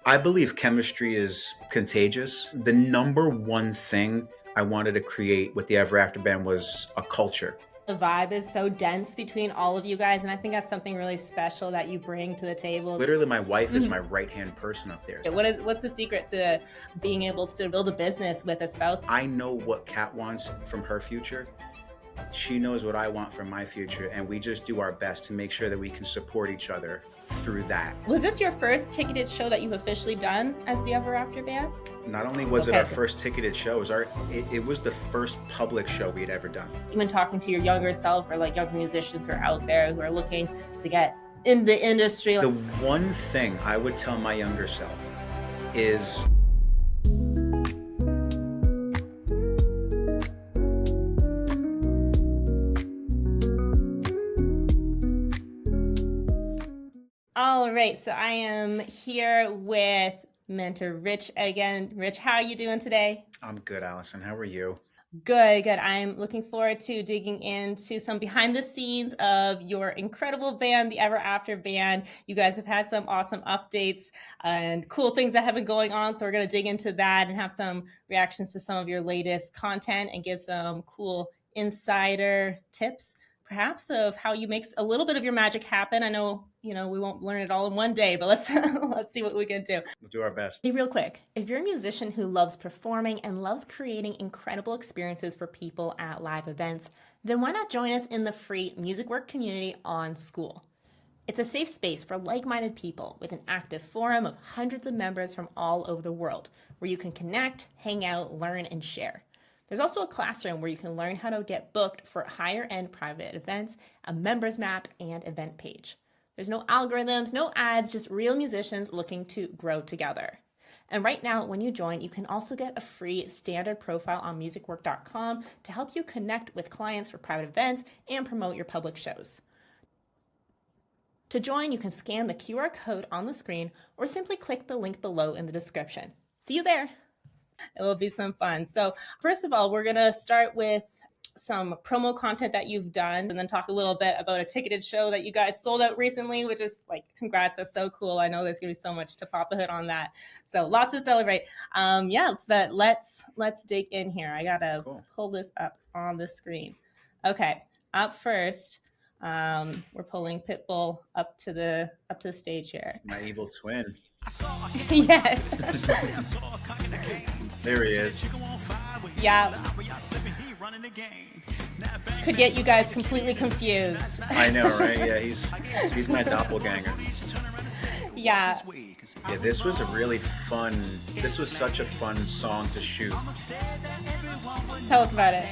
I believe chemistry is contagious. The number one thing I wanted to create with the Ever After band was a culture. The vibe is so dense between all of you guys, and I think that's something really special that you bring to the table. Literally, my wife is Mhm. my right-hand person up there. What's the secret to being able to build a business with a spouse? I know what Kat wants from her future. She knows what I want from my future, and we just do our best to make sure that we can support each other through that. Was this your first ticketed show that you've officially done as the Ever After band? Not only was it Okay, our so- first ticketed show, it was the first public show we had ever done. Even talking to your younger self or like younger musicians who are out there who are looking to get in the industry. The one thing I would tell my younger self is All right, so I am here with mentor Rich again. Rich, how are you doing today? I'm good, Allison. How are you? Good. I'm looking forward to digging into some behind the scenes of your incredible band, the Ever After band. You guys have had some awesome updates and cool things that have been going on. So we're going to dig into that and have some reactions to some of your latest content and give some cool insider tips, perhaps, of how you make a little bit of your magic happen. I know, we won't learn it all in one day, but let's let's see what we can do. We'll do our best. Hey, real quick, if you're a musician who loves performing and loves creating incredible experiences for people at live events, then why not join us in the free Musicwork community on School? It's a safe space for like-minded people with an active forum of hundreds of members from all over the world where you can connect, hang out, learn, and share. There's also a classroom where you can learn how to get booked for higher-end private events, a members map, and event page. There's no algorithms, no ads, just real musicians looking to grow together. And right now, when you join, you can also get a free standard profile on musicwork.com to help you connect with clients for private events and promote your public shows. To join, you can scan the QR code on the screen or simply click the link below in the description. See you there. It will be some fun. So first of all, we're going to start with some promo content that you've done and then talk a little bit about a ticketed show that you guys sold out recently, which is congrats. That's so cool. I know there's going to be so much to pop the hood on that. So lots to celebrate. But let's dig in here. I got to pull this up on the screen. Okay. Up first, we're pulling Pitbull up to the stage here. My evil twin. Yes. There he is. Yeah. Could get you guys completely confused. I know, right? Yeah, he's my doppelganger. Yeah. Yeah, this was such a fun song to shoot. Tell us about it.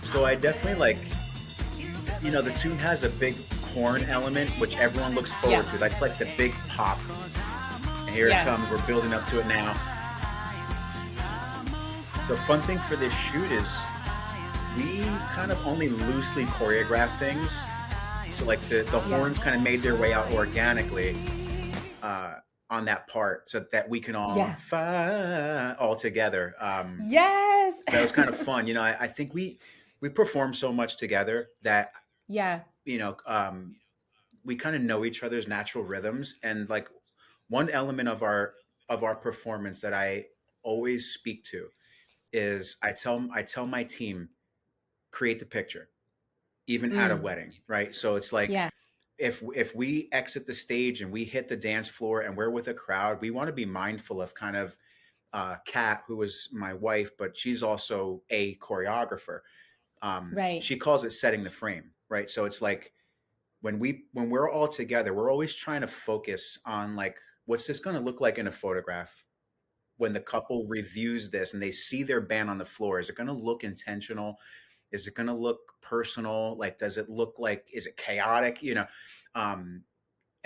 So I definitely the tune has a big horn element, which everyone looks forward to. That's like the big pop. And here it comes. We're building up to it now. The fun thing for this shoot is we kind of only loosely choreograph things. So the horns kind of made their way out organically on that part so that we can all all together. Yes. That was kind of fun. I think we perform so much together that we kind of know each other's natural rhythms. And one element of our performance that I always speak to is I tell my team, create the picture, even at a wedding, right? So it's if we exit the stage and we hit the dance floor and we're with a crowd, we want to be mindful of kind of Kat, who is my wife, but she's also a choreographer. Right. She calls it setting the frame, right? So it's when we're all together, we're always trying to focus on what's this going to look like in a photograph when the couple reviews this and they see their band on the floor. Is it going to look intentional? Is it going to look personal? Does it look is it chaotic? And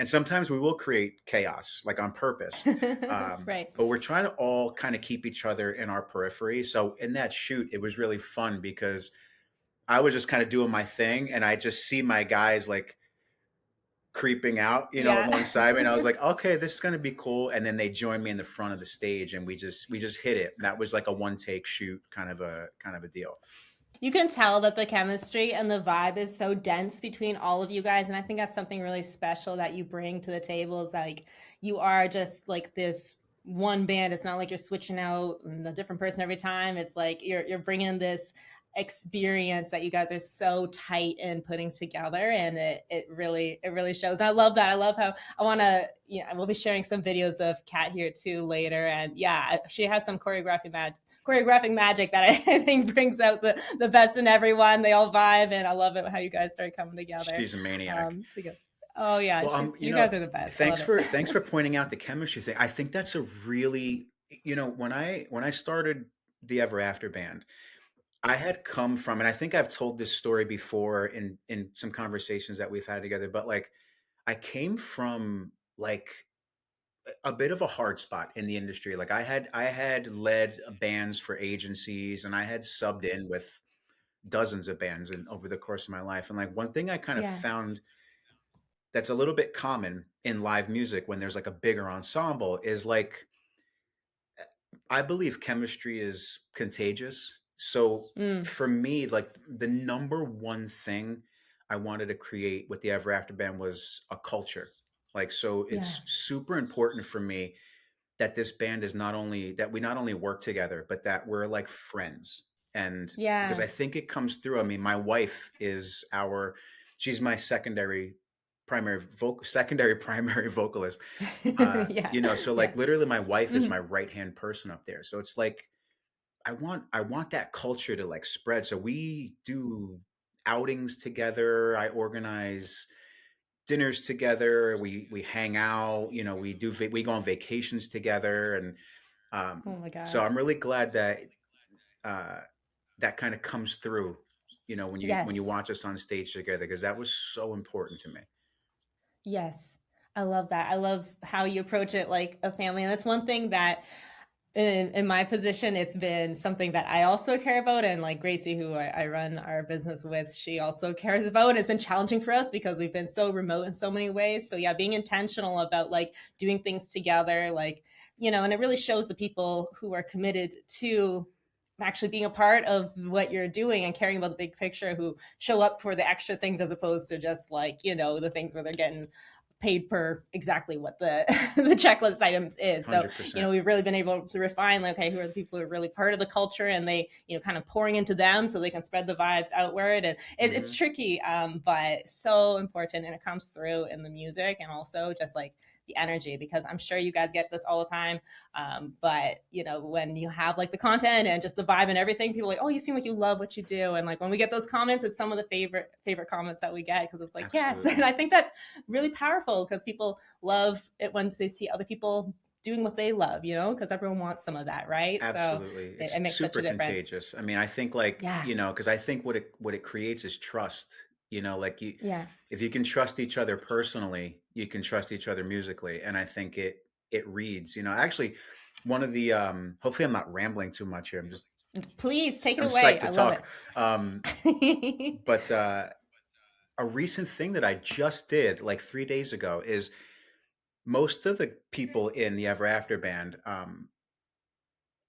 sometimes we will create chaos, on purpose. Right. But we're trying to all kind of keep each other in our periphery. So in that shoot, it was really fun because I was just kind of doing my thing and I just see my guys creeping out, alongside me. And I was like, okay, this is going to be cool. And then they joined me in the front of the stage and we just hit it. And that was a one take shoot kind of a deal. You can tell that the chemistry and the vibe is so dense between all of you guys, and I think that's something really special that you bring to the table. Is like you are just like this one band. It's not like you're switching out a different person every time. It's like you're bringing this experience that you guys are so tight in putting together, and it really shows. And I love that. I love how I want to, we'll be sharing some videos of Kat here too later, and yeah, she has some choreographic magic that I think brings out the best in everyone. They all vibe, and I love it how you guys start coming together. She's a maniac. Together. Oh yeah, Well, you guys are the best. I love it. thanks for pointing out the chemistry thing. I think that's a really, when I started the Ever After band, I had come from, and I think I've told this story before in some conversations that we've had together, but like I came from like a bit of a hard spot in the industry. Like I had led bands for agencies, and I had subbed in with dozens of bands and over the course of my life. And like one thing I kind of Yeah, found that's a little bit common in live music when there's like a bigger ensemble is like I believe chemistry is contagious. So mm, for me, like the number one thing I wanted to create with the Ever After band was a culture. Like so yeah, it's super important for me that this band is not only that we not only work together, but that we're like friends. And because yeah, I think it comes through. I mean, my wife is she's my secondary primary vocalist. yeah, So yeah. like literally my wife is Mhm. my right hand person up there. So it's like I want that culture to like spread. So we do outings together. I organize dinners together. We hang out. We go on vacations together, and Oh my so gosh. I'm really glad that uh, that kind of comes through. When you Yes. watch us on stage together, because that was so important to me. Yes. I love that. I love how you approach it like a family. And that's one thing that in my position, it's been something that I also care about. And like Gracie, who I run our business with, she also cares about. It's been challenging for us because we've been so remote in so many ways. So yeah, being intentional about like doing things together, like, and it really shows the people who are committed to actually being a part of what you're doing and caring about the big picture, who show up for the extra things as opposed to just like, the things where they're getting paid per exactly what the the checklist items is. So, 100%. we've really been able to refine like, okay, who are the people who are really part of the culture, and they, kind of pouring into them so they can spread the vibes outward. And it's Hmm. tricky, but so important, and it comes through in the music and also just like the energy, because I'm sure you guys get this all the time. But when you have like the content and just the vibe and everything, people are like, oh, you seem like you love what you do. And like when we get those comments, it's some of the favorite comments that we get, because it's like, yes. And Absolutely. I think that's really powerful because people love it when they see other people doing what they love, because everyone wants some of that, right? So Absolutely. it, It's it makes such super a difference. contagious. I mean, I think like, Yeah. because I think what it creates is trust. Like Yeah. if you can trust each other personally, you can trust each other musically. And I think it reads, actually one of the hopefully I'm not rambling too much here. Please take it I'm away. psyched to I love talk. it. Um, but a recent thing that I just did like 3 days ago is most of the people in the Ever After band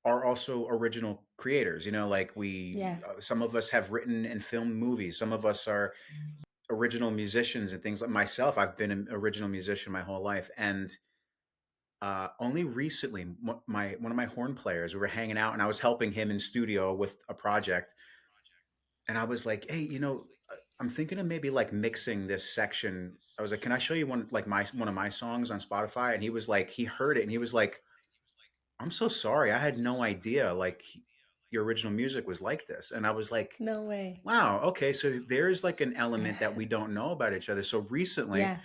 are also original creators. Like Yeah. some of us have written and filmed movies. Some of us are original musicians and things like myself. I've been an original musician my whole life, and only recently, one of my horn players, we were hanging out, and I was helping him in studio with a project, and I was like, "Hey, I'm thinking of maybe like mixing this section." I was like, "Can I show you one of my songs on Spotify?" And he was like, he heard it, and he was like, "I'm so sorry. I had no idea like your original music was like this." And I was like, No way. "Wow, okay, so there's like an element that we don't know about each other." So recently, Yeah.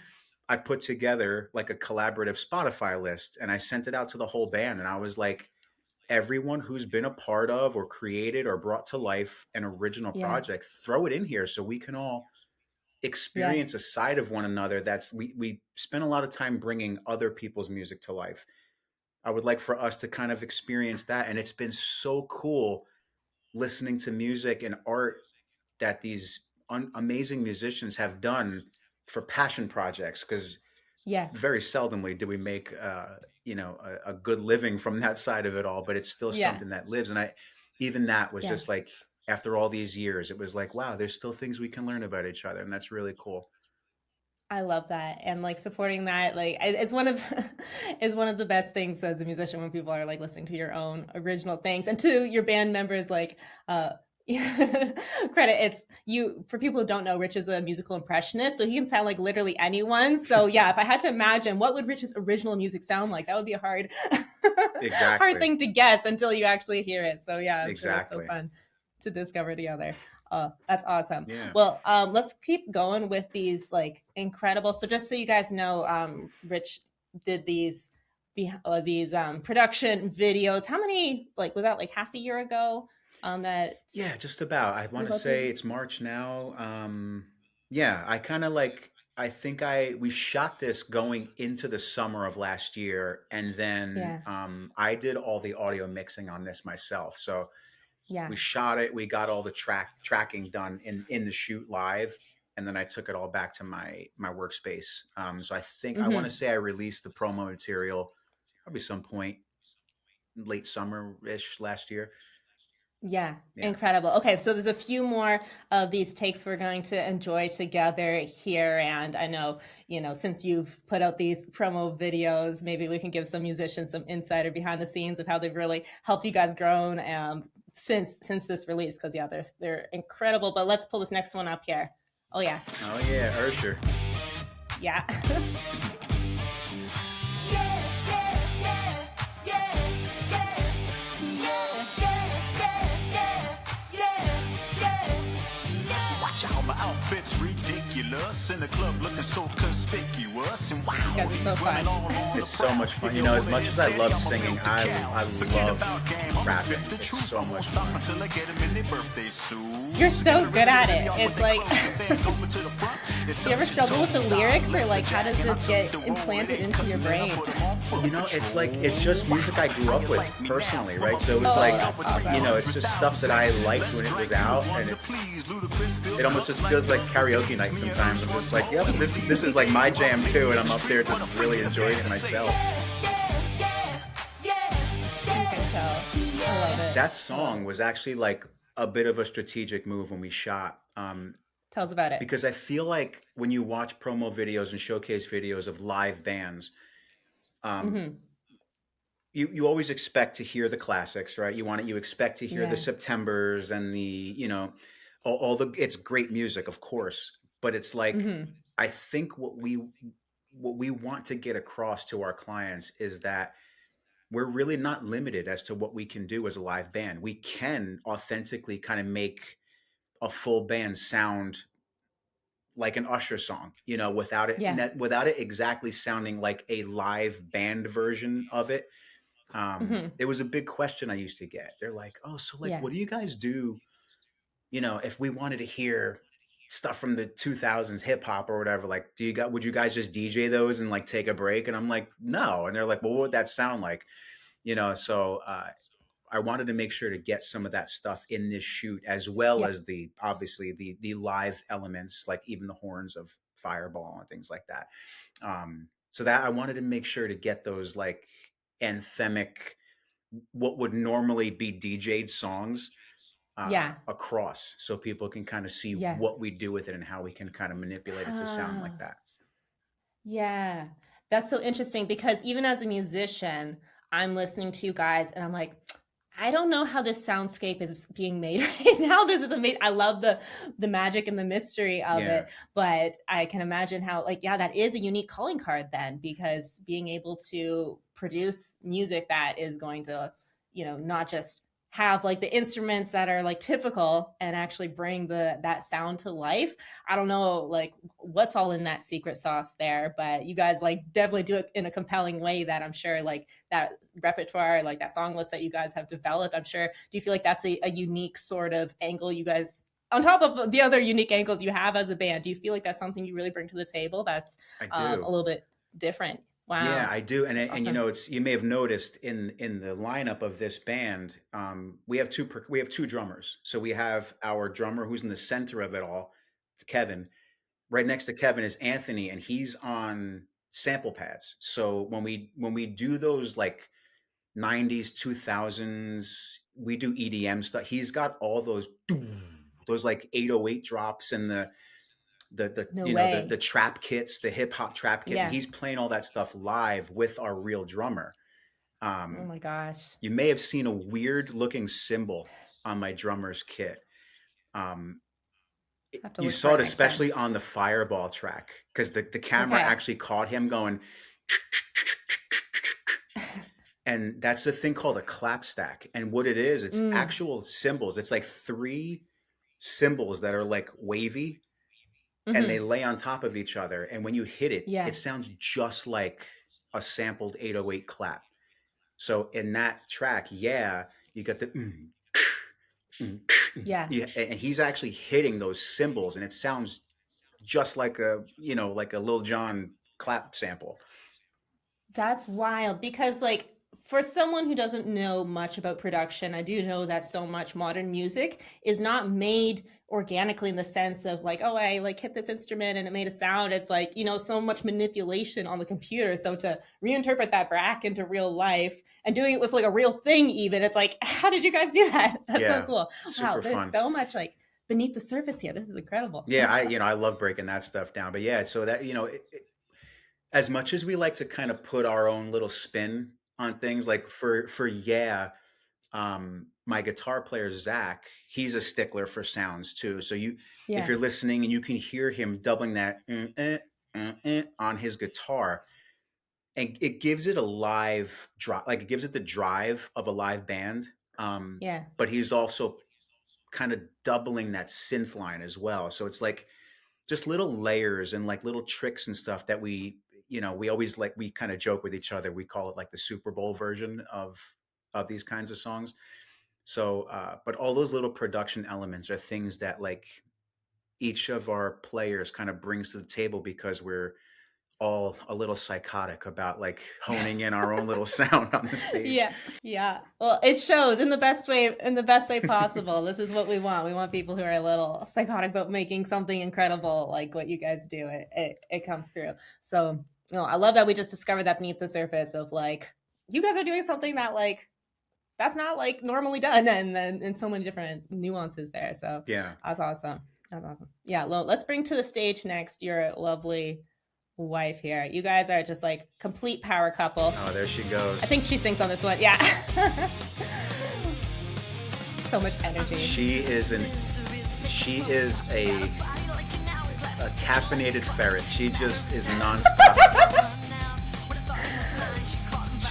I put together like a collaborative Spotify list, and I sent it out to the whole band, and I was like, everyone who's been a part of or created or brought to life an original Yeah. project, throw it in here so we can all Yeah. experience a side of one another. We spend a lot of time bringing other people's music to life. I would like for us to kind of experience that. And it's been so cool listening to music and art that these amazing musicians have done for passion projects. Because Yeah. very seldomly do we make, a good living from that side of it all, but it's still Yeah. something that lives. And even that was Yeah. just like, after all these years. It was like, wow, there's still things we can learn about each other, and that's really cool. I love that, and like supporting that, like it's one of is one of the best things as a musician when people are like listening to your own original things, and to your band members, like uh, credit. It's you for people who don't know. Rich is a musical impressionist, so he can sound like literally anyone. So yeah, if I had to imagine what would Rich's original music sound like, that would be a hard hard Exactly. thing to guess until you actually hear it. So yeah, I'm sure that's so Exactly. fun to discover together. That's awesome. Yeah. Well, let's keep going with these like incredible. So just so you guys know, Rich did these production videos. How many like was that like half a year ago? That Yeah, just about. I you want to both did. say it's March now. Yeah, I kind of like, I think we shot this going into the summer of last year, and then Yeah, I did all the audio mixing on this myself. So yeah. we shot it, we got all the tracking done in the shoot live, and then I took it all back to my workspace. So I think I want to Mm-hmm. say I released the promo material probably some point late summer-ish last year. Yeah, Yeah. incredible. Okay, so there's a few more of these takes we're going to enjoy together here. And I know, since you've put out these promo videos, maybe we can give some musicians some insider behind the scenes of how they've really helped you guys grow since this release. Because yeah, they're incredible. But let's pull this next one up here. Oh yeah, Oh yeah, Usher. yeah. Watch how my outfit's ridiculous in the club looking so conspicuous. And You wow, guys are so these women fun. all on the It's so much prowl. fun. If You you know, as hold it much in as I steady, love I'ma singing, milk the cow. I Forget love about game, I'ma rapping. spit the It's truth. so I won't much stop fun. until I get them in their birthday suit. You're so good at it. It's like, do you ever It's struggle with the lyrics, or like, how does this get implanted into your brain? You know, it's like it's just music I grew up with personally, right? So it was Oh, like, that's awesome. it's just stuff that I liked when it was out, and it almost just feels like karaoke night sometimes. I'm just like, yep, this is like my jam too, and I'm up there just really enjoying it myself. You can tell. I love it. That I love song it. was actually like a bit of a strategic move when we shot. Tell us about it. Because I feel like when you watch promo videos and showcase videos of live bands, um, Mm-hmm. you always expect to hear the classics, right? You expect to hear the Yeah. Septembers and the all the it's great music, of course, but it's like Mm-hmm. I think what we want to get across to our clients is that we're really not limited as to what we can do as a live band. We can authentically kind of make a full band sound like an Usher song, Yeah. without it exactly sounding like a live band version of it. Mm-hmm. It was a big question I used to get. They're like, "Oh, so like, Yeah. what do you guys do? If we wanted to hear stuff from the 2000s hip hop or whatever, like, would you guys just DJ those and like take a break?" And I'm like, "No." And they're like, "Well, what would that sound like?" So I wanted to make sure to get some of that stuff in this shoot, as well Yeah. as the obviously the live elements, like even the horns of Fireball and things like that. So that I wanted to make sure to get those like anthemic, what would normally be DJ'd songs, Yeah. across, so people can kind of see Yeah. what we do with it and how we can kind of manipulate it to sound like Ah. that. Yeah. That's so interesting because even as a musician, I'm listening to you guys and I'm like, I don't know how this soundscape is being made right now. This is amazing. I love the magic and the mystery of Yeah, it, but I can imagine how like yeah, that is a unique calling card then because being able to produce music that is going to, not just have like the instruments that are like typical and actually bring that sound to life. I don't know like what's all in that secret sauce there, but you guys like definitely do it in a compelling way that I'm sure like that repertoire, like that song list that you guys have developed. I'm sure. Do you feel like that's a unique sort of angle you guys, on top of the other unique angles you have as a band? Do you feel like that's something you really bring to the table? That's I a do. little bit different. Yeah, Wow, I do, that's and awesome. it's you may have noticed in the lineup of this band, we have two drummers. So we have our drummer who's in the center of it all, it's Kevin. Right next to Kevin is Anthony, and he's on sample pads. So when we do those like '90s, 2000s we do EDM stuff. He's got all those like 808 drops and the No you know the way. trap kits, the hip hop trap kits, and Yeah. he's playing all that stuff live with our real drummer. Oh Um, my gosh. you may have seen a weird looking symbol on my drummer's kit. Um, I have to you look for saw it it next time. especially on the Fireball track because the camera Okay. actually caught him going, and that's a thing called a clap stack. And what it is, it's Mm. actual cymbals. It's like three cymbals that are like wavy and they Mm-hmm. lay on top of each other. And when you hit it, Yeah. it sounds just like a sampled 808 clap. So in that track, yeah, you got the Yeah. yeah, and he's actually hitting those cymbals, and it sounds just like a like a Lil Jon clap sample. That's wild because, like, for someone who doesn't know much about production, I do know that so much modern music is not made organically in the sense of like, oh, I like hit this instrument and it made a sound. It's like, so much manipulation on the computer. So to reinterpret that back into real life and doing it with like a real thing, even, it's like, how did you guys do that? That's so Yeah, cool. Wow, super there's fun. so much like beneath the surface here. This is incredible. Yeah, I love breaking that stuff down. But yeah, so that as much as we like to kind of put our own little spin on things, like for yeah, my guitar player Zach, he's a stickler for sounds too. So if Yeah. you're listening and you can hear him doubling that on his guitar, and it gives it a live drive, like it gives it the drive of a live band. Um, Yeah. but he's also kind of doubling that synth line as well. So it's like just little layers and like little tricks and stuff that we always like, we kind of joke with each other. We call it like the Super Bowl version of these kinds of songs. So but all those little production elements are things that like each of our players kind of brings to the table because we're all a little psychotic about like honing in our own little sound on the stage. Yeah, yeah. Well, it shows in the best way possible. This is what we want. We want people who are a little psychotic about making something incredible like what you guys do. It comes through. So, I love that we just discovered that beneath the surface of like you guys are doing something that like that's not like normally done, and then in so many different nuances there. So Yeah. that's awesome. That's awesome. Yeah, let's bring to the stage next your lovely wife here. You guys are just like complete power couple. Oh, there she goes. I think she sings on this one. Yeah. So much energy. She is a caffeinated ferret. She just is nonstop.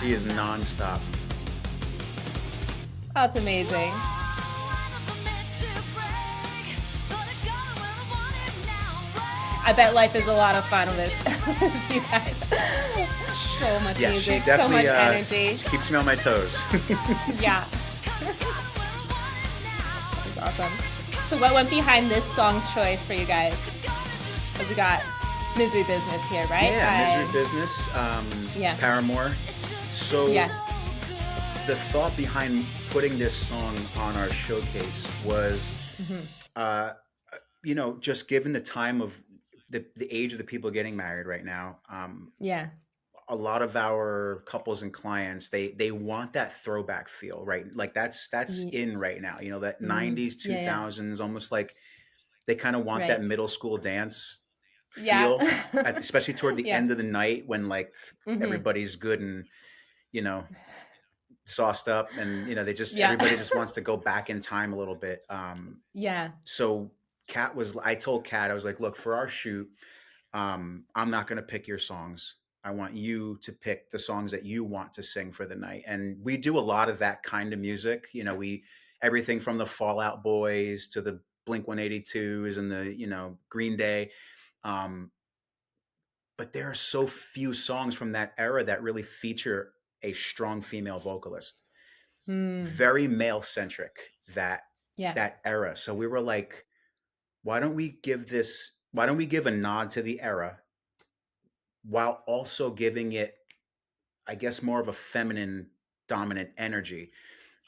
She is nonstop. That's amazing. I bet life is a lot of fun with you guys. So much Yeah, music, she so much definitely energy. she keeps me on my toes. Yeah. That's awesome. So what went behind this song choice for you guys? We got Misery Business here, right? Yeah, Misery Business. Yeah. Paramore. So Yes. the thought behind putting this song on our showcase was, just given the time of the age of the people getting married right now, Yeah. a lot of our couples and clients, they want that throwback feel, right? Like that's in right now, that 90s, Yeah, yeah. 2000s, almost like they kind of want that Right. middle school dance Yeah. feel, especially toward the Yeah. end of the night when like Mm-hmm. everybody's good and, you know, sauced up and, Yeah. everybody just wants to go back in time a little bit. Yeah. So I told Kat, I was like, look, for our shoot, I'm not going to pick your songs. I want you to pick the songs that you want to sing for the night. And we do a lot of that kind of music. Everything from the Fall Out Boys to the Blink 182s and the, Green Day. But there are so few songs from that era that really feature a strong female vocalist. Mm. Very male centric, that Yeah. that era. So we were like, why don't we give a nod to the era while also giving it, I guess, more of a feminine dominant energy.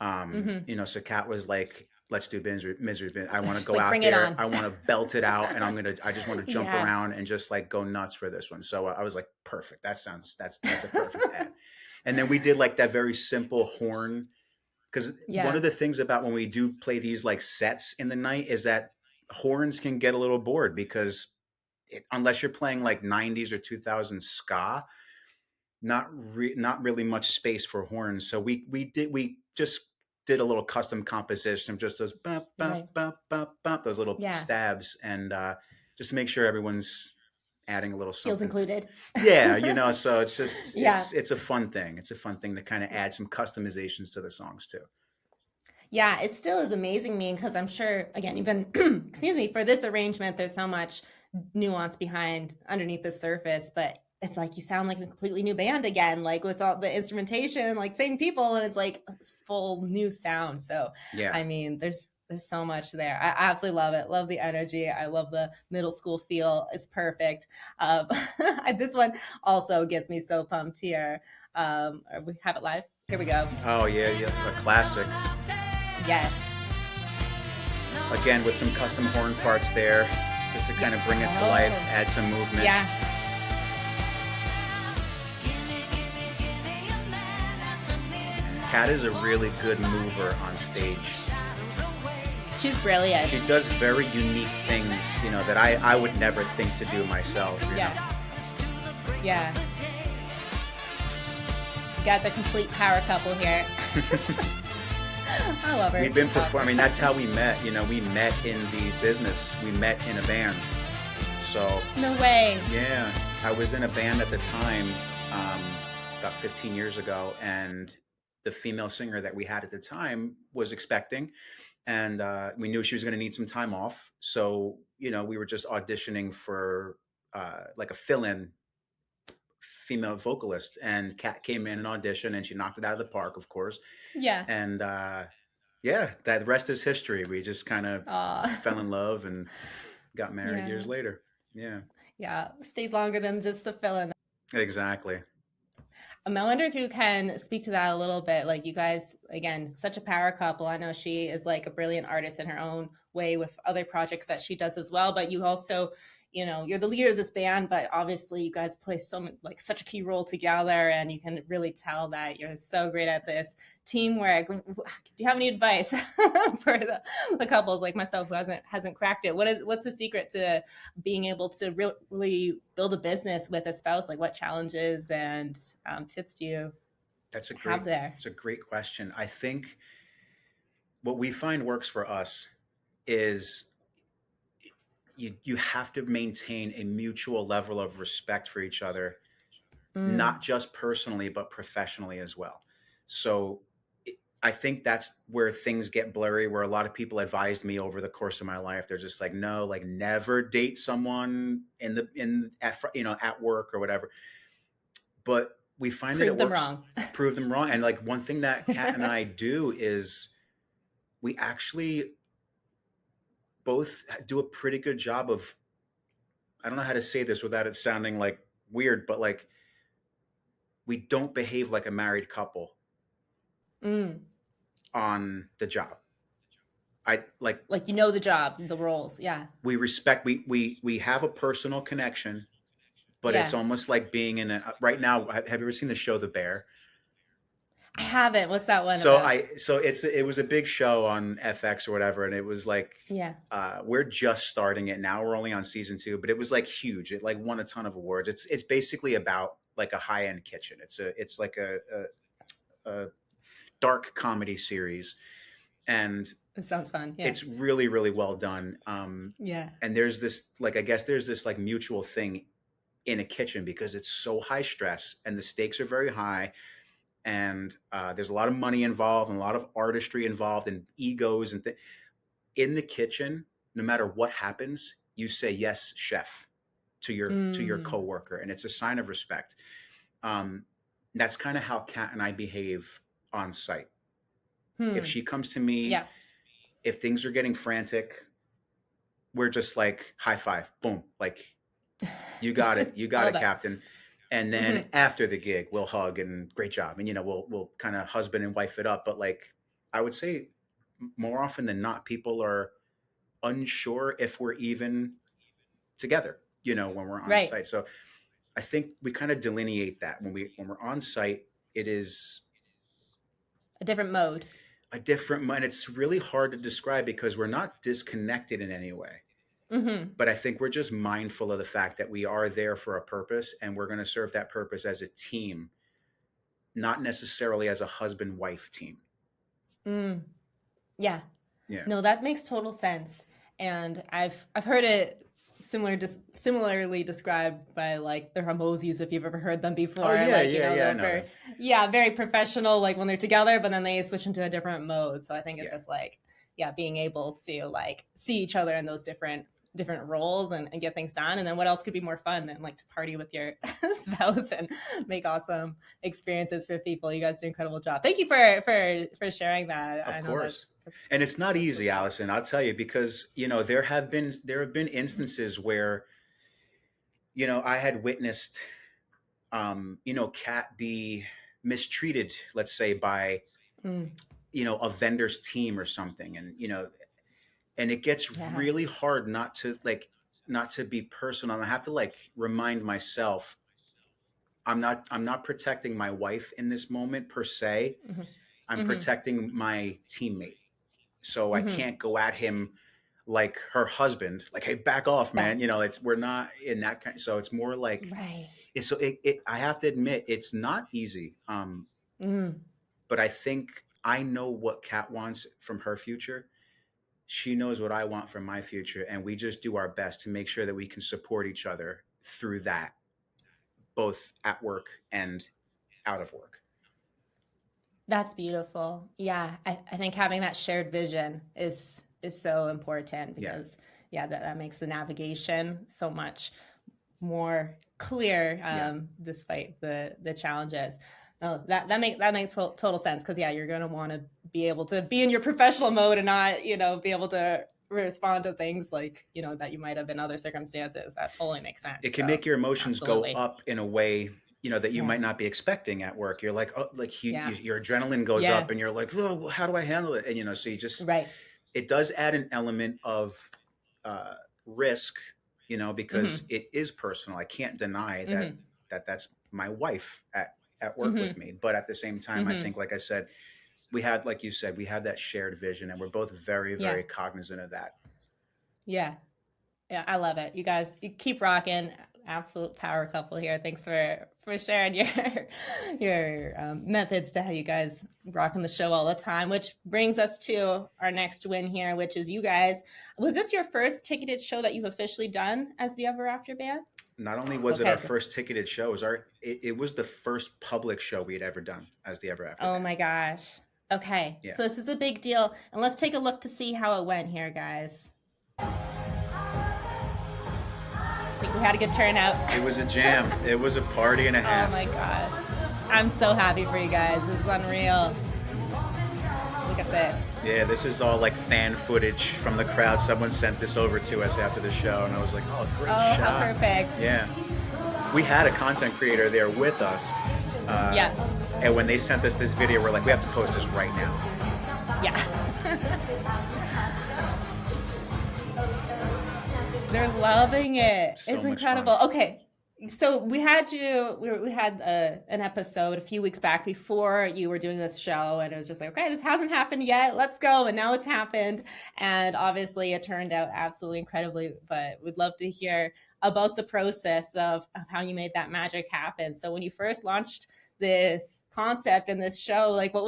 Mm-hmm. So Kat was like, let's do misery. I want to She's go like, out bring it there. on. I want to belt it out and I just want to jump Yeah. around and just like go nuts for this one. So I was like, perfect. That's a perfect ad. And then we did like that very simple horn Because one Yeah. of the things about when we do play these like sets in the night is that horns can get a little bored because unless you're playing like 90s or 2000s ska, not really much space for horns. So we just did a little custom composition of just those bump, bump, Right. bump, bump, bump, those little Yeah. stabs, and just to make sure everyone's adding a little Feels something to. included. Yeah, you know, so it's just Yeah. it's a fun thing. It's a fun thing to kind of add some customizations to the songs too. Yeah, it still is amazing me because I'm sure, again, even, excuse me, for this arrangement, there's so much nuance behind underneath the surface, but it's like you sound like a completely new band again, like with all the instrumentation, like same people, and it's like full new sound. So, Yeah. I mean, there's so much there. I absolutely love it. Love the energy. I love the middle school feel. It's perfect. Um, this one also gets me so pumped here. We have it live. Here we go. Oh yeah, yeah, a classic. Yes. Again with some custom horn parts there, just to kind of bring it to life, add some movement. Yeah. Kat is a really good mover on stage. She's brilliant. She does very unique things, you know, that I would never think to do myself. You know? Yeah. Yeah. You guys are a complete power couple here. I love her. We've been performing. That's how we met. You know, we met in the business. We met in a band. So No way. yeah, I was in a band at the time, about 15 years ago, and the female singer that we had at the time was expecting, and we knew she was going to need some time off. So you know, we were just auditioning for like a fill-in female vocalist, and Kat came in and auditioned, and she knocked it out of the park, of course. Yeah. And yeah, that rest is history. We just kind of Aw. fell in love and got married Yeah. years later. Yeah, Yeah. Stayed longer than just the fill-in. exactly. I wonder if you can speak to that a little bit. Like you guys, again, such a power couple. I know she is like a brilliant artist in her own way with other projects that she does as well. But you also, you know, you're the leader of this band, but obviously you guys play like such a key role together, and you can really tell that you're so great at this teamwork. Do you have any advice for the couples like myself who hasn't cracked it? What's the secret to being able to really build a business with a spouse? Like what challenges and tips do you have there? It's a great question. I think what we find works for us is you have to maintain a mutual level of respect for each other, not just personally but professionally as well. So I think that's where things get blurry, where a lot of people advised me over the course of my life. They're just like, no, like never date someone at work or whatever. But we find that it Prove them works. wrong. Prove them wrong. And like one thing that Kat and I do is we actually both do a pretty good job of, I don't know how to say this without it sounding like weird, but like we don't behave like a married couple on the job. I like you know the job, the roles. Yeah. we respect, we have a personal connection, but it's Yeah. almost like being in a, right now, have you ever seen the show The Bear? I haven't. What's that one So about? it was a big show on FX or whatever, and it was like Yeah. we're just starting it now. We're only on season 2, but it was like huge. It like won a ton of awards. It's basically about like a high end kitchen. It's like a dark comedy series, and It sounds fun. Yeah. it's really really well done. Yeah. And there's this like, I guess there's this like mutual thing in a kitchen because it's so high stress and the stakes are very high, and there's a lot of money involved and a lot of artistry involved and egos and in the kitchen. No matter what happens, you say yes, chef, to your coworker, and it's a sign of respect. That's kind of how Kat and I behave on site. If she comes to me, Yeah. if things are getting frantic, we're just like high five, boom, like you got it, Love it. Captain. And then after the gig, we'll hug and great job, and you know we'll kind of husband and wife it up. But like I would say, more often than not, people are unsure if we're even together. You know, when we're on Right. site. So I think we kind of delineate that when we're on site. It is A different mode. a different mind. It's really hard to describe because we're not disconnected in any way. Mm-hmm. But I think we're just mindful of the fact that we are there for a purpose and we're going to serve that purpose as a team, not necessarily as a husband wife team. Mm. Yeah. Yeah. No, that makes total sense. And I've heard it similarly described by like the Ramosis, if you've ever heard them Oh before. yeah, Like, you yeah, know, yeah. I they're know them. very professional, like when they're together, but then they switch into a different mode. So I think it's Yeah, just like, yeah, being able to like see each other in those different roles and get things done. And then what else could be more fun than like to party with your spouse and make awesome experiences for people. You guys do an incredible job. Thank you for sharing that. of I know course. And it's not that's so easy, cool. Allison. I'll tell you because there have been instances where I had witnessed Kat be mistreated, let's say by Mm, a vendor's team or something, and it gets yeah. really hard not to be personal. And I have to like remind myself I'm not protecting my wife in this moment per se. Mm-hmm. I'm Mm-hmm. protecting my teammate. So I Mm-hmm. can't go at him like her husband, like, hey, back off, Yeah. man. We're not in that kind. So it's more like Right. I have to admit it's not easy. Mm, But I think I know what Kat wants from her future. She knows what I want from my future, and we just do our best to make sure that we can support each other through that, both at work and out of work. that's beautiful. Yeah, I think having that shared vision is so important Yeah, because yeah, that makes the navigation so much more clear, yeah. despite the challenges. No, that makes total sense because yeah, you're gonna want to be able to be in your professional mode and not be able to respond to things like that you might have in other circumstances. That totally makes It sense. can So make your emotions go absolutely, up in a way that you yeah, might not be expecting at work. You're like, oh, like yeah, your adrenaline goes yeah, up, and you're like, oh, how do I handle it? And so you just right. it does add an element of uh, risk, because Mm-hmm. it is personal. I can't deny that Mm-hmm. that's my wife at work with Mm-hmm. me. But at the same time, I Mm-hmm. think, like I said, we had, like you said, we have that shared vision, and we're both very, Yeah. very cognizant of that. Yeah. Yeah, I love it. You guys, you keep rocking. Absolute power couple here. Thanks for sharing your methods to how you guys rocking the show all the time. Which brings us to our next win here, which is you guys. Was this your first ticketed show that you've officially done as the Ever After band? Not only was it Okay, our so first ticketed show, it was the first public show we had ever done as the Ever After oh Band. my gosh. Okay, Yeah, so this is a big deal, and let's take a look to see how it went here, guys. I think we had a good turnout. it was a jam. It was a party and a Oh half. my god. I'm so happy for you guys. This is unreal. Look at this. Yeah, this is all like fan footage from the crowd. Someone sent this over to us after the show, and I was like, oh, great Oh, how shot. perfect. Yeah. We had a content creator there with us. Yeah. And when they sent us this video, we're like, we have to post this right now. Yeah. They're loving it. So It's much incredible. fun. Okay. So we had an episode a few weeks back before you were doing this show, and it was just like, okay, this hasn't happened yet. Let's go. And now it's happened. And obviously it turned out absolutely incredibly, but we'd love to hear about the process of how you made that magic happen. So when you first launched this concept and this show, like what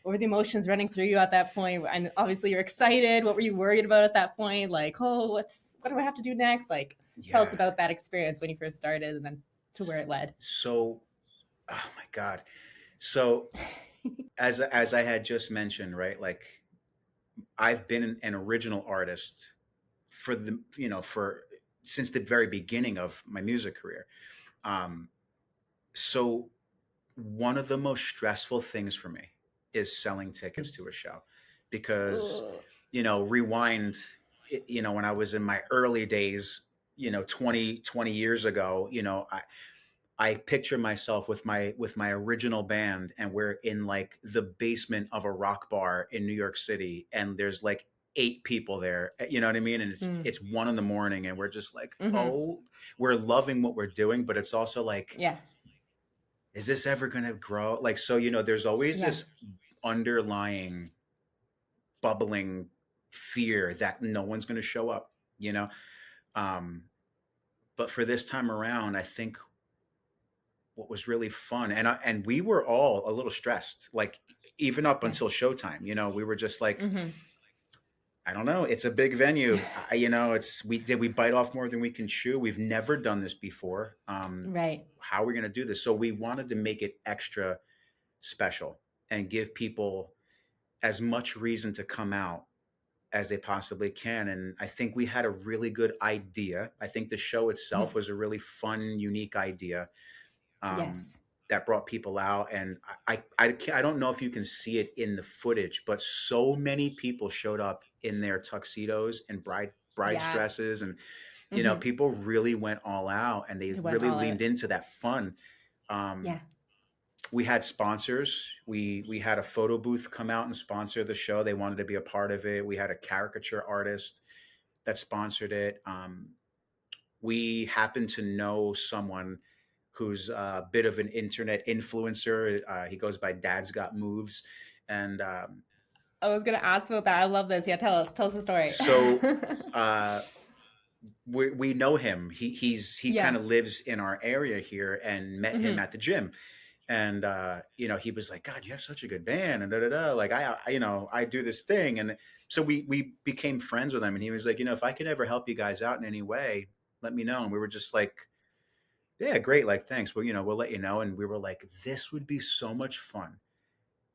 were the emotions running through you at that point? And obviously you're excited. What were you worried about at that point? Like, oh, what do I have to do next? Like, tell us Yeah. about that experience when you first started and then to where it led. So, oh my God. So, as I had just mentioned, right? Like, I've been an original artist for for since the very beginning of my music career. Um, so one of the most stressful things for me is selling tickets to a show because, Ooh. rewind, when I was in my early days, 20 years ago, I picture myself with my original band, and we're in like the basement of a rock bar in New York City, and there's like 8 people there. You know what I mean? And it's Mm. it's 1 in the morning, and we're just like, Mm-hmm. oh, we're loving what we're doing, but it's also like, Yeah. is this ever gonna grow? Like, so there's always Yeah. this underlying bubbling fear that no one's going to show up, you know. Um, but for this time around, I think what was really fun, and we were all a little stressed, like even up Yeah. until showtime. We were just like, Mm-hmm. I don't know. It's a big venue. It's we bite off more than we can chew. We've never done this before. Right. How are we going to do this? So we wanted to make it extra special and give people as much reason to come out as they possibly can. And I think we had a really good idea. I think the show Mhm. itself was a really fun, unique idea, um, Yes. that brought people out. And I don't know if you can see it in the footage, but so many people showed up in their tuxedos and bride's Yeah. dresses, and Mm-hmm. people really went all out and they It went really all out. leaned into that fun. Um, Yeah. we had sponsors. We had a photo booth come out and sponsor the show. They wanted to be a part of it. We had a caricature artist that sponsored it. We happen to know someone who's a bit of an internet influencer. He goes by Dad's Got Moves, and I was gonna ask about that. I love this. Yeah, tell us. Tell us the story. so uh, we know him. He kind Yeah. of lives in our area here, and met him Mm-hmm. at the gym. And he was like, God, you have such a good band, and da da da. Like I do this thing, and so we became friends with him. And he was like, if I could ever help you guys out in any way, let me know. And we were just like, yeah, great. Like, thanks. Well, we'll let you know. And we were like, this would be so much fun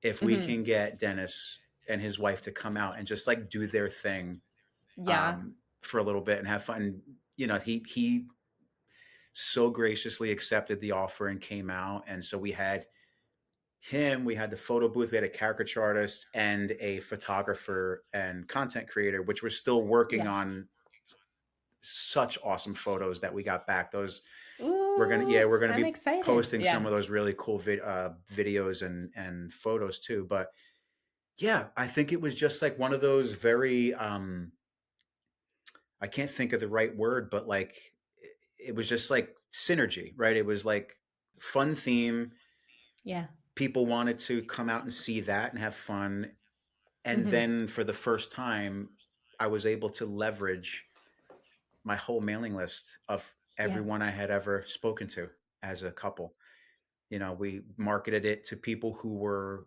if we Mm-hmm. can get Dennis and his wife to come out and just like do their thing, Yeah. for a little bit and have fun. He so graciously accepted the offer and came out. And so we had him, we had the photo booth, we had a caricature artist and a photographer and content creator, which we're still working Yeah. on. Such awesome photos that we got back. Those Ooh, we're gonna I'm be excited. posting some Yeah. of those really cool videos and photos too. But yeah, I think it was just like one of those very I can't think of the right word, but like it was just like synergy, right? It was like fun theme. Yeah. People wanted to come out and see that and have fun. And Mm-hmm. then for the first time, I was able to leverage my whole mailing list of Yeah. everyone I had ever spoken to as a couple. We marketed it to people who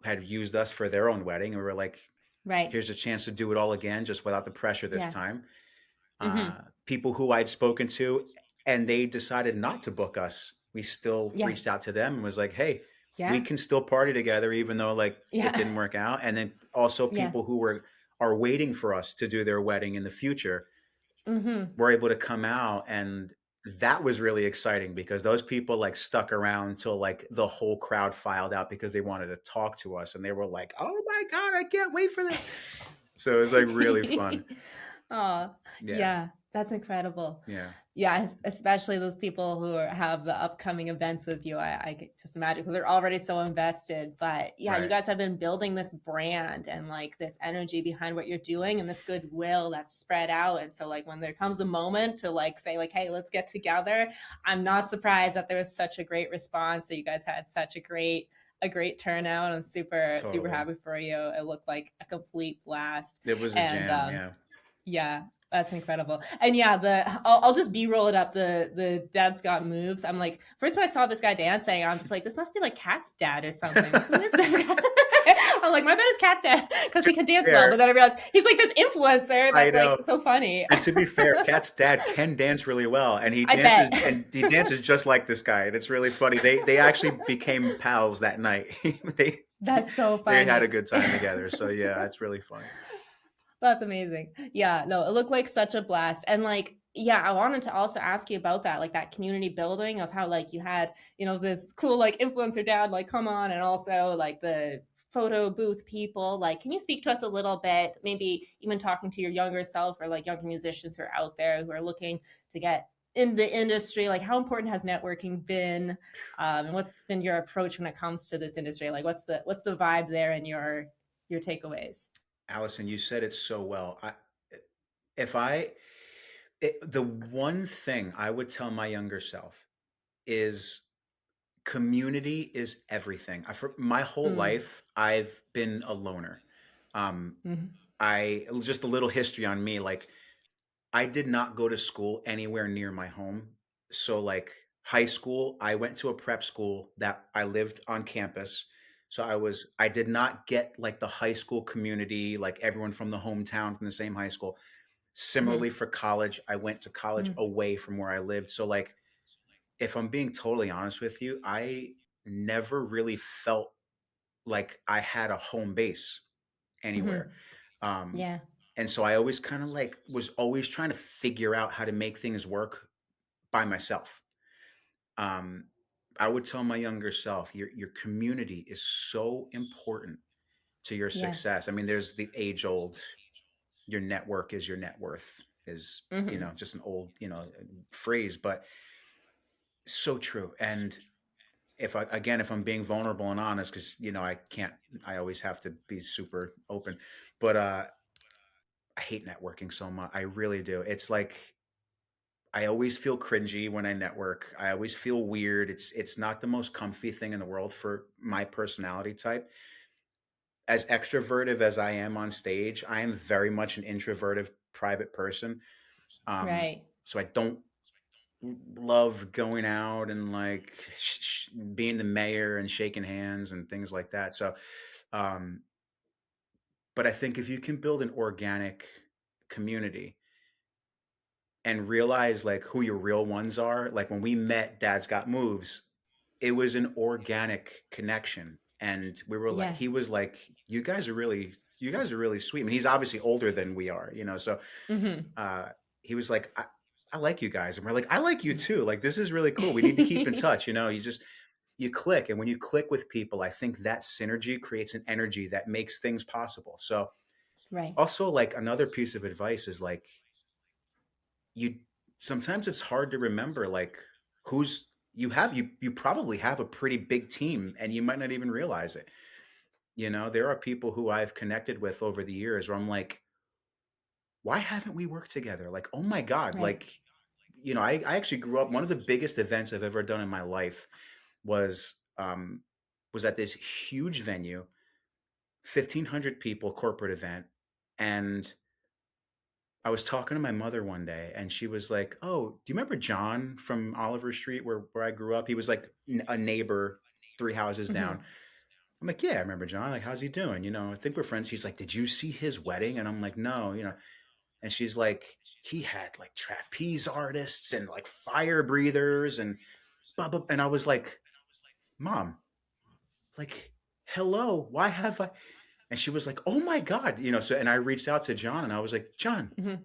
had used us for their own wedding, and we were like, Right. here's a chance to do it all again, just without the pressure this Yeah. time. Mm-hmm. People who I'd spoken to, and they decided not to book us. We still Yeah. reached out to them and was like, hey, we Yeah. can still party together, even though like it Yeah. didn't work out. And then also Yeah. people who are waiting for us to do their wedding in the future Mm-hmm. were able to come out. And that was really exciting because those people like stuck around until like the whole crowd filed out because they wanted to talk to us, and they were like, oh my God, I can't wait for this. So it was like really fun. Oh, Yeah. yeah, that's incredible. Yeah. Yeah, especially those people who have the upcoming events with you. I could just imagine because they're already so invested. But yeah, you Right. guys have been building this brand and like this energy behind what you're doing and this goodwill that's spread out. And so like when there comes a moment to like say like, hey, let's get together, I'm not surprised that there was such a great response, that you guys had such a great turnout. I'm super Totally. happy for you. It looked like a complete blast. It was a And jam. Yeah. yeah, that's incredible. And yeah, I'll just B-roll it up. The Dad's Got Moves. I'm like, first when I saw this guy dancing, I'm just like, this must be like Cat's dad or something. Who is this guy? I'm like, my bet is Cat's dad because he can dance well. Fair. But then I realized he's like this influencer I that's know. like so funny. And to be fair, Kat's dad can dance really well, and I bet. he dances just like this guy, and it's really funny. They actually became pals that night. they That's so they had a funny. good time together. So yeah, it's really funny. That's amazing. Yeah, no, it looked like such a blast. And like, yeah, I wanted to also ask you about that, like that community building of how like you had, this cool like influencer dad like come on, and also like the photo booth people. Like, can you speak to us a little bit, maybe even talking to your younger self or like younger musicians who are out there who are looking to get in the industry? Like, how important has networking been? And what's been your approach when it comes to this industry? Like, what's the vibe there and your takeaways? Allison, you said it so well. If I, the one thing I would tell my younger self is community is everything. For my whole Mm, life, I've been a loner. Um, Mhm. I just a little history on me. Like I did not go to school anywhere near my home. So like high school, I went to a prep school that I lived on campus. So I did not get like the high school community, like everyone from the hometown from the same high school. Similarly Mhm. for college, I went to college Mhm. away from where I lived. So like if I'm being totally honest with you, I never really felt like I had a home base anywhere. Mhm. Um, Yeah. and so I always kind of like was always trying to figure out how to make things work by myself. Um, I would tell my younger self, your community is so important to your Yeah. success. I mean, there's the age old, your network is your net worth is, Mhm. just an old, phrase, but so true. And if I'm being vulnerable and honest, because I can't, I always have to be super open, but I hate networking so much. I really do. It's like I always feel cringy when I network. I always feel weird. It's not the most comfy thing in the world for my personality type. As extroverted as I am on stage, I am very much an introverted private person. Um, Right. so I don't love going out and like being the mayor and shaking hands and things like that. So, um, but I think if you can build an organic community and realize like who your real ones are. Like when we met Dad's Got Moves, it was an organic connection. And we were like, Yeah. he was like, you guys are really sweet. I mean, he's obviously older than we are, so Mhm. uh, he was like, I like you guys. And we're like, I like you too. Like, this is really cool. We need to keep in touch. You click. And when you click with people, I think that synergy creates an energy that makes things possible. So Right. also like another piece of advice is like, you sometimes it's hard to remember like who's you probably have a pretty big team and you might not even realize it. There are people who I've connected with over the years where I'm like, why haven't we worked together? Like, oh my God, Right. like, I actually grew up, one of the biggest events I've ever done in my life was was at this huge venue, 1,500 people corporate event. And I was talking to my mother one day and she was like, "Oh, do you remember John from Oliver Street where I grew up? He was like a neighbor 3 houses down." Mhm. I'm like, "Yeah, I remember John. Like, how's he doing? I think we're friends." She's like, "Did you see his wedding?" And I'm like, "No. And she's like, "He had like trapeze artists and like fire breathers and blah, blah." And I was like, "Mom, like, hello, why have I?" And she was like, "Oh my God." So, and I reached out to John and I was like, "John, Mhm.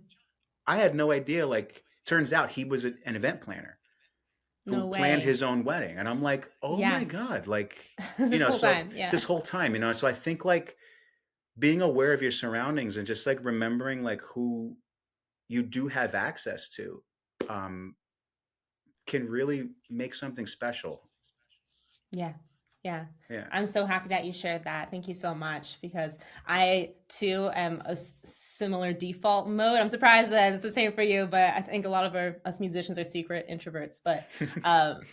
I had no idea. Like, turns out he was an event planner who No planned way. his own wedding." And I'm like, "Oh my Yeah. God." Like, This whole so time. Yeah. this whole time, so I think like being aware of your surroundings and just like remembering like who you do have access to um, can really make something special. Yeah. Yeah. Yeah. I'm so happy that you shared that. Thank you so much because I too am a similar default mode. I'm surprised that it's the same for you, but I think a lot of us musicians are secret introverts. But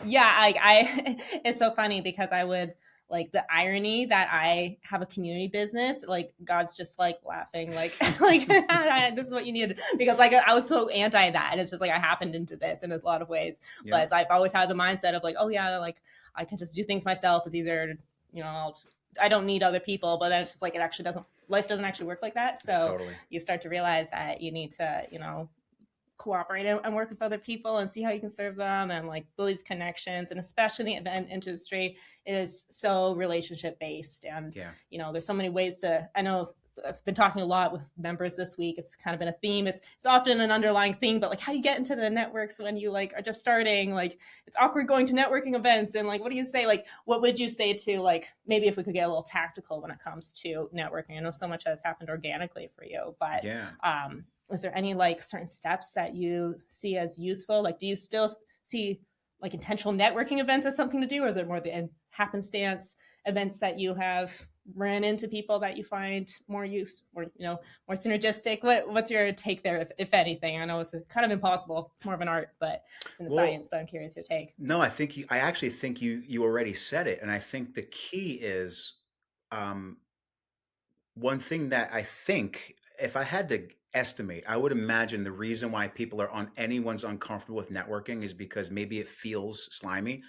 yeah, I it's so funny because I would like the irony that I have a community business. Like God's just like laughing, like like this is what you need because like I was so anti that, and it's just like I happened into this in a lot of ways. Yeah. But I've always had the mindset of like, oh yeah, like I can just do things myself. It's either, I don't need other people, but then it's just like, life doesn't actually work like that. So Totally. you start to realize that you need to, cooperate and work with other people and see how you can serve them and like build these connections. And especially in the event industry is so relationship based. And, Yeah. there's so many ways I know I've been talking a lot with members this week. It's kind of been a theme. It's often an underlying theme, but like how do you get into the networks when you like are just starting? Like it's awkward going to networking events. And like, what do you say? Like, what would you say to like, maybe if we could get a little tactical when it comes to networking? I know so much has happened organically for you, but Yeah. is there any like certain steps that you see as useful? Like, do you still see like intentional networking events as something to do, or is it more the happenstance events that you have ran into people that you find more use or more synergistic? What's your take there, if anything? I know it's kind of impossible. It's more of an art, but in the Well, science. But I'm curious your take. no, I actually think you already said it. And I think the key is um, one thing that I think, if I had to estimate, I would imagine the reason why people are on anyone's uncomfortable with networking is because maybe it feels slimy.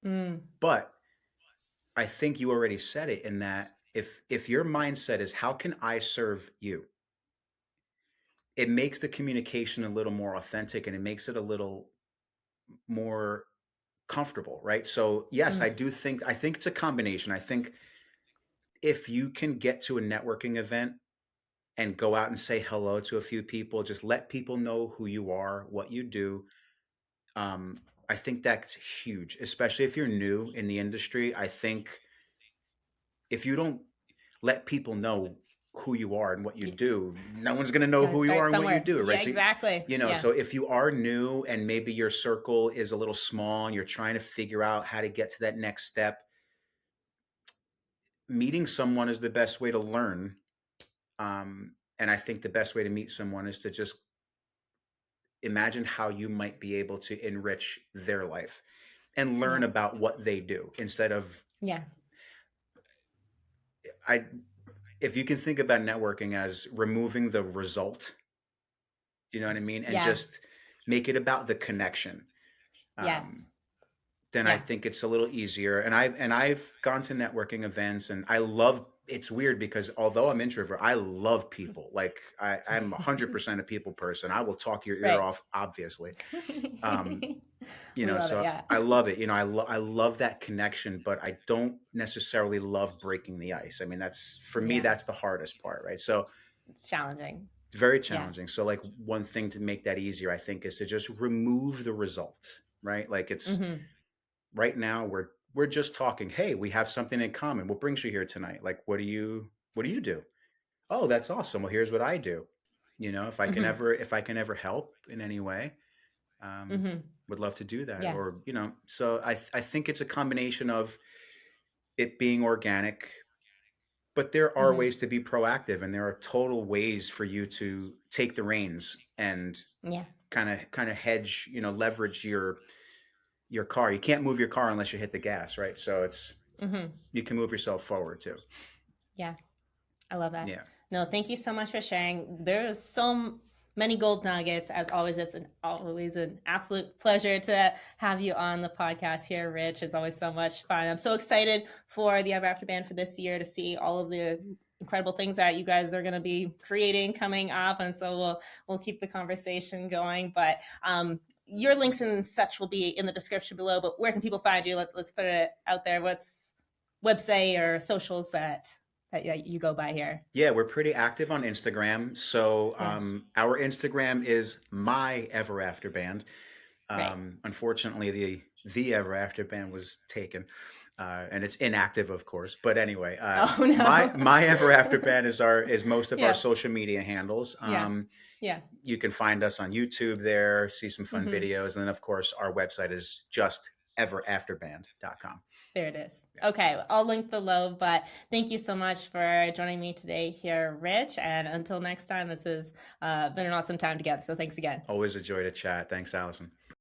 Mm, But I think you already said it in that if your mindset is how can I serve you, it makes the communication a little more authentic and it makes it a little more comfortable, right? So yes, mm, I think it's a combination. I think if you can get to a networking event and go out and say hello to a few people, just let people know who you are, what you do. Um, I think that's huge, especially if you're new in the industry. I think if you don't let people know who you are and what you you do, no one's going to know got to who you start are and what you somewhere. do, right? Yeah, So, exactly. Yeah. so if you are new and maybe your circle is a little small and you're trying to figure out how to get to that next step, meeting someone is the best way to learn. And I think the best way to meet someone is to just imagine how you might be able to enrich their life and learn Yeah. about what they do instead of Yeah. I if you can think about networking as removing the result, you know what I mean, and Yeah. just make it about the connection. Um, Yes. then I Yeah. think it's a little easier. And I've gone to networking events, and I love. It's weird because although I'm introvert, I love people. Like I'm 100% a people person. I will talk your ear Right. off, obviously. Um, We love it. so Yeah. I love it. I love that connection, but I don't necessarily love breaking the ice. I mean, that's for me, Yeah. that's the hardest part, right? So It's challenging. it's very Yeah. challenging. So like one thing to make that easier, I think, is to just remove the result, right? Like it's Mm-hmm. right now we're just talking. Hey, we have something in common. What brings you here tonight? Like, what do you do? Oh, that's awesome. Well, here's what I do. Mm-hmm. If I can ever help in any way, um, Mm-hmm. would love to do that. Yeah. Or so I think it's a combination of it being organic, but there are Mm-hmm. ways to be proactive, and there are total ways for you to take the reins and Yeah. kind of hedge, leverage your car. You can't move your car unless you hit the gas, right? So it's Mm-hmm. you can move yourself forward too. Yeah. I love that. Yeah, No, thank you so much for sharing. There's many gold nuggets. As always, it's always an absolute pleasure to have you on the podcast here, Rich. It's always so much fun. I'm so excited for the Ever After Band for this year to see all of the incredible things that you guys are going to be creating coming up, and so we'll keep the conversation going. But your links and such will be in the description below. But where can people find you? Let's put it out there. What's website or socials that you go by here? yeah, we're pretty active on Instagram. So Yeah. our Instagram is my Ever After Band. Right. Unfortunately, the Ever After Band was taken, and it's inactive, of course. But anyway, Oh my Ever After no. Band is most of our Yeah. social media handles. Yeah. Yeah. You can find us on YouTube there, see some fun Mm-hmm. videos, and then of course our website is just everafterband.com. There it is. Yeah. Okay, I'll link below. But thank you so much for joining me today here, Rich. And until next time, this has been an awesome time together. So thanks again. Always a joy to chat. Thanks, Allison.